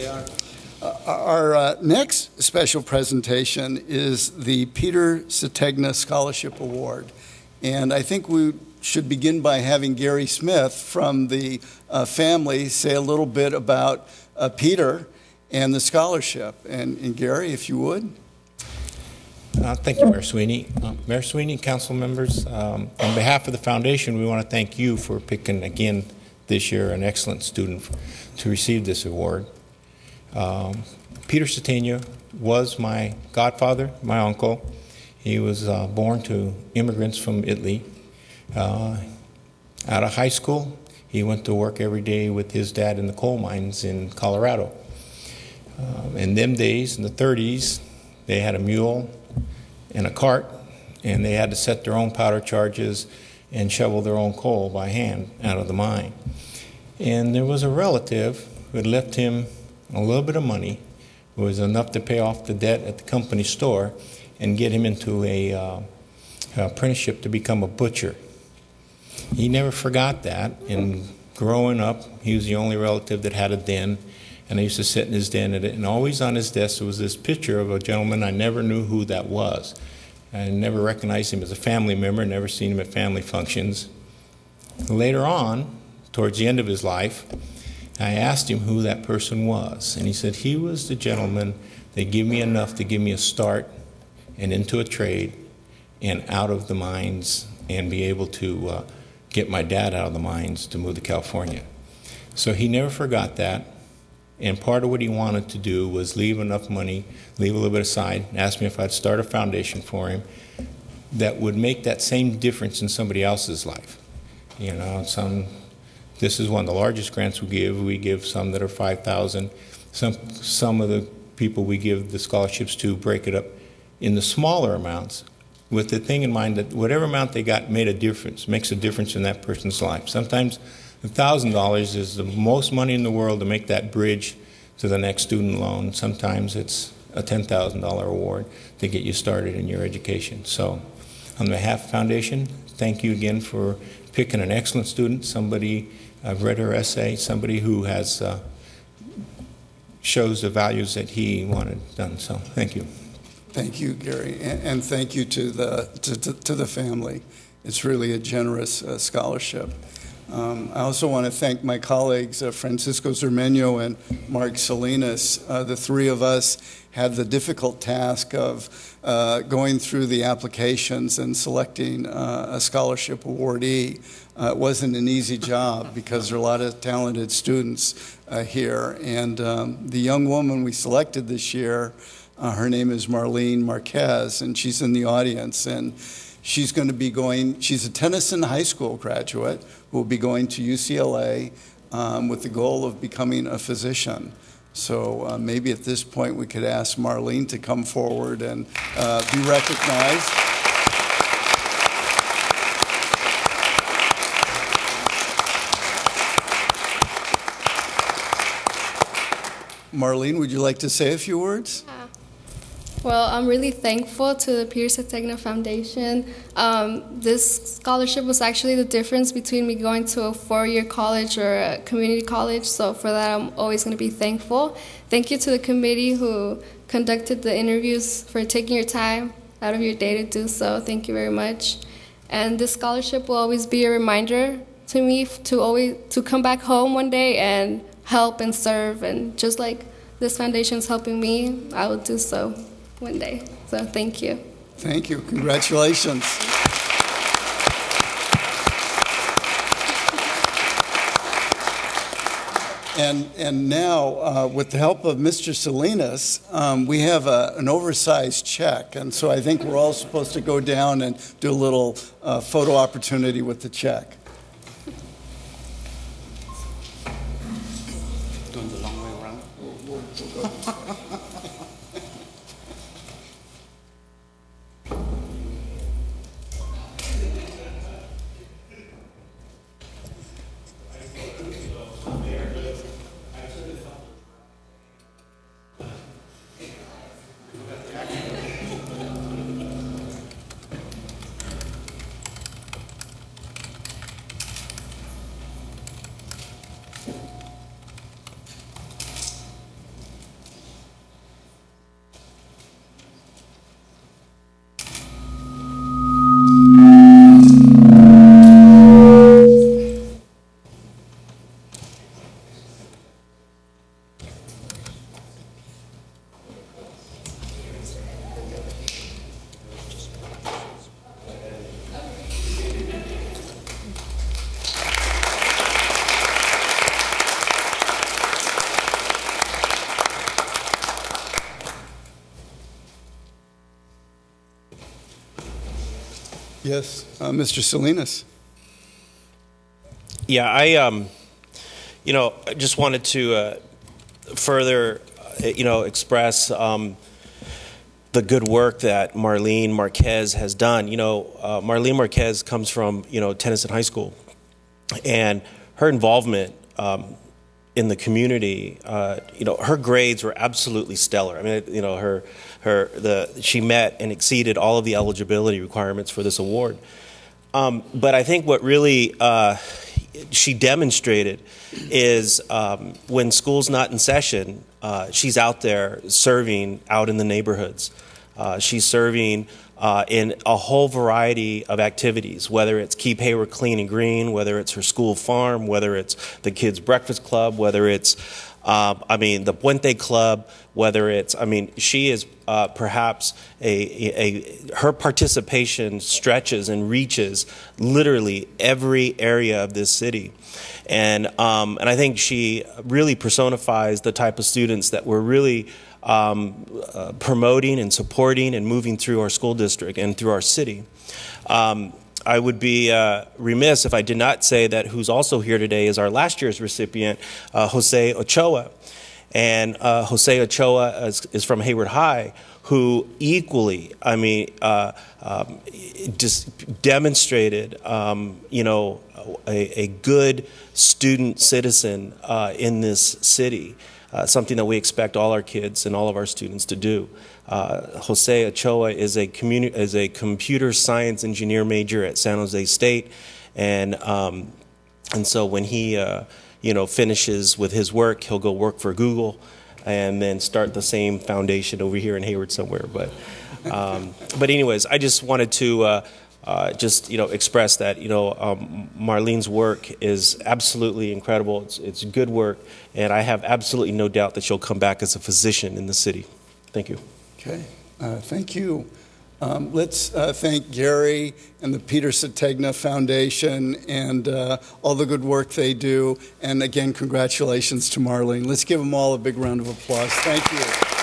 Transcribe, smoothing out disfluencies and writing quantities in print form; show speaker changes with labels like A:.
A: are. Our next special presentation is the Peter Sategna Scholarship Award. And I think we should begin by having Gary Smith from the family say a little bit about Peter and the scholarship. And Gary, if you would.
B: Thank you, Mayor Sweeney. Mayor Sweeney, council members, on behalf of the foundation, we want to thank you for picking again this year an excellent student to receive this award. Peter Sategna was my godfather, my uncle. He was born to immigrants from Italy. Out of high school, he went to work every day with his dad in the coal mines in Colorado. In them days, in the 30s, they had a mule and a cart, and they had to set their own powder charges and shovel their own coal by hand out of the mine. And there was a relative who had left him a little bit of money. It was enough to pay off the debt at the company store and get him into a apprenticeship to become a butcher. He never forgot that, and growing up, he was the only relative that had a den, and I used to sit in his den, and always on his desk there was this picture of a gentleman. I never knew who that was. I never recognized him as a family member, never seen him at family functions. Later on, towards the end of his life, I asked him who that person was, and he said he was the gentleman that gave me enough to give me a start and into a trade and out of the mines and be able to get my dad out of the mines to move to California. So he never forgot that. And part of what he wanted to do was leave enough money, leave a little bit aside, and ask me if I'd start a foundation for him that would make that same difference in somebody else's life. You know, this is one of the largest grants we give. We give some that are $5,000. Some of the people we give the scholarships to break it up in the smaller amounts with the thing in mind that whatever amount they got made a difference, makes a difference in that person's life. Sometimes $1,000 is the most money in the world to make that bridge to the next student loan. Sometimes it's a $10,000 award to get you started in your education. So on behalf of the foundation, thank you again for picking an excellent student, somebody, I've read her essay, somebody who has shows the values that he wanted done. So thank you.
A: Thank you, Gary, and thank you to the family. It's really a generous scholarship. I also want to thank my colleagues, Francisco Zermeño and Mark Salinas. The three of us had the difficult task of going through the applications and selecting a scholarship awardee. It wasn't an easy job because there are a lot of talented students here. And the young woman we selected this year, her name is Marlene Marquez, and she's in the audience. And she's going to be going, she's a Tennyson High School graduate who will be going to UCLA with the goal of becoming a physician. So maybe at this point we could ask Marlene to come forward and be recognized. Marlene, would you like to say a few words?
C: Well, I'm really thankful to the Peter Sategna Foundation. This scholarship was actually the difference between me going to a four-year college or a community college, so for that I'm always going to be thankful. Thank you to the committee who conducted the interviews for taking your time out of your day to do so. Thank you very much. And this scholarship will always be a reminder to me to come back home one day and help and serve, and just like this foundation is helping me, I will do so one day. So thank you.
A: Thank you. Congratulations. And now, with the help of Mr. Salinas, we have an oversized check. And so I think we're all supposed to go down and do a little photo opportunity with the check.
D: Doing the long way around.
A: Yes, Mr. Salinas.
D: Yeah, I just wanted to further, express the good work that Marlene Marquez has done. Marlene Marquez comes from, Tennyson High School, and her involvement in the community, her grades were absolutely stellar. I mean, she met and exceeded all of the eligibility requirements for this award. But I think what really she demonstrated is when school's not in session, she's out there serving out in the neighborhoods. She's serving in a whole variety of activities, whether it's Keep Hayward Clean and Green, whether it's her school farm, whether it's the Kids Breakfast Club, whether it's, the Puente Club, whether it's, she is perhaps her participation stretches and reaches literally every area of this city. And I think she really personifies the type of students that we're really promoting and supporting and moving through our school district and through our city. I would be remiss if I did not say that who's also here today is our last year's recipient, Jose Ochoa. And Jose Ochoa is from Hayward High, who equally, just demonstrated, a good student citizen in this city. Something that we expect all our kids and all of our students to do. Jose Ochoa is a computer science engineer major at San Jose State, and so when he finishes with his work, he'll go work for Google, and then start the same foundation over here in Hayward somewhere. But anyways, I just wanted to express that Marlene's work is absolutely incredible. It's good work, and I have absolutely no doubt that she'll come back as a physician in the city. Thank you.
A: Okay, thank you. Let's thank Gary and the Peter Sategna Foundation and all the good work they do. And again, congratulations to Marlene. Let's give them all a big round of applause. Thank you.